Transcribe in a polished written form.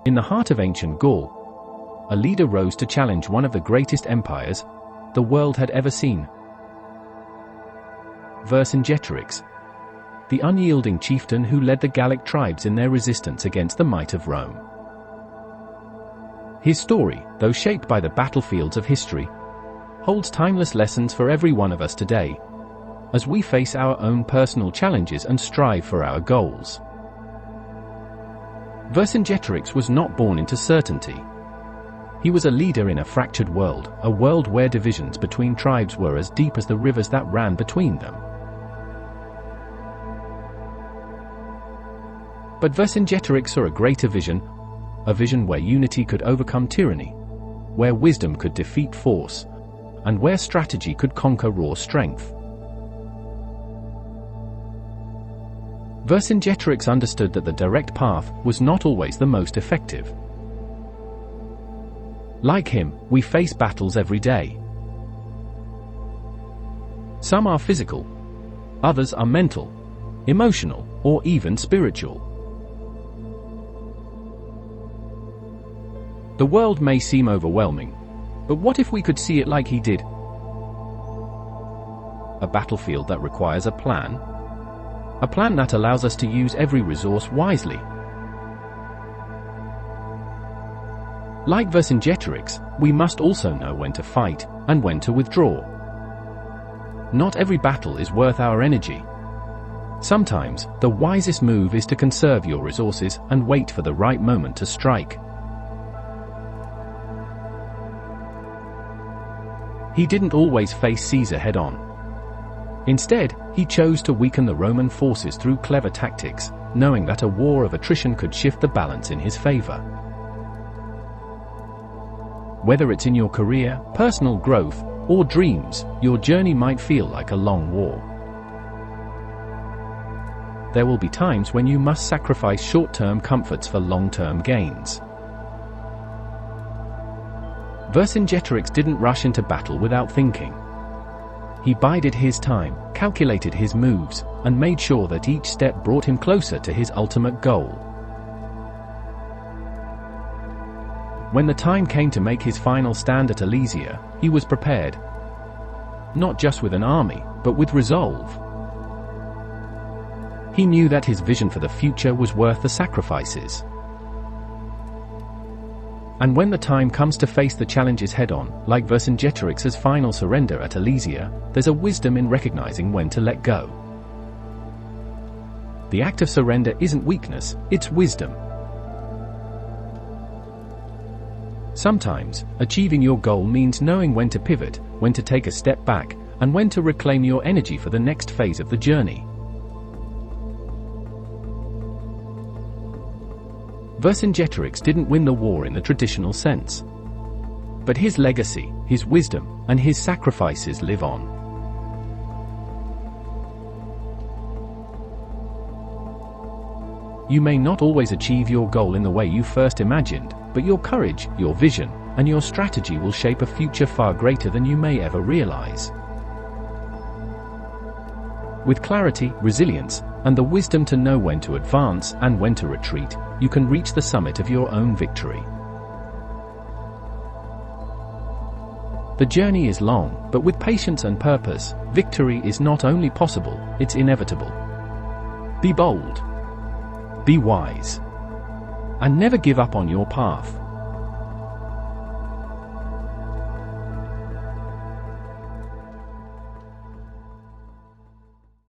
In the heart of ancient Gaul, a leader rose to challenge one of the greatest empires the world had ever seen. Vercingetorix, the unyielding chieftain who led the Gallic tribes in their resistance against the might of Rome. His story, though shaped by the battlefields of history, holds timeless lessons for every one of us today, as we face our own personal challenges and strive for our goals. Vercingetorix was not born into certainty. He was a leader in a fractured world, a world where divisions between tribes were as deep as the rivers that ran between them. But Vercingetorix saw a greater vision, a vision where unity could overcome tyranny, where wisdom could defeat force, and where strategy could conquer raw strength. Vercingetorix understood that the direct path was not always the most effective. Like him, we face battles every day. Some are physical, others are mental, emotional, or even spiritual. The world may seem overwhelming, but what if we could see it like he did? A battlefield that requires a plan that allows us to use every resource wisely. Like Vercingetorix, we must also know when to fight and when to withdraw. Not every battle is worth our energy. Sometimes, the wisest move is to conserve your resources and wait for the right moment to strike. He didn't always face Caesar head-on. Instead, he chose to weaken the Roman forces through clever tactics, knowing that a war of attrition could shift the balance in his favor. Whether it's in your career, personal growth, or dreams, your journey might feel like a long war. There will be times when you must sacrifice short-term comforts for long-term gains. Vercingetorix didn't rush into battle without thinking. He bided his time, calculated his moves, and made sure that each step brought him closer to his ultimate goal. When the time came to make his final stand at Alesia, he was prepared. Not just with an army, but with resolve. He knew that his vision for the future was worth the sacrifices. And when the time comes to face the challenges head-on, like Vercingetorix's final surrender at Alesia, there's a wisdom in recognizing when to let go. The act of surrender isn't weakness, it's wisdom. Sometimes, achieving your goal means knowing when to pivot, when to take a step back, and when to reclaim your energy for the next phase of the journey. Vercingetorix didn't win the war in the traditional sense. But his legacy, his wisdom, and his sacrifices live on. You may not always achieve your goal in the way you first imagined, but your courage, your vision, and your strategy will shape a future far greater than you may ever realize. With clarity, resilience, and the wisdom to know when to advance and when to retreat, you can reach the summit of your own victory. The journey is long, but with patience and purpose, victory is not only possible, it's inevitable. Be bold. Be wise. And never give up on your path.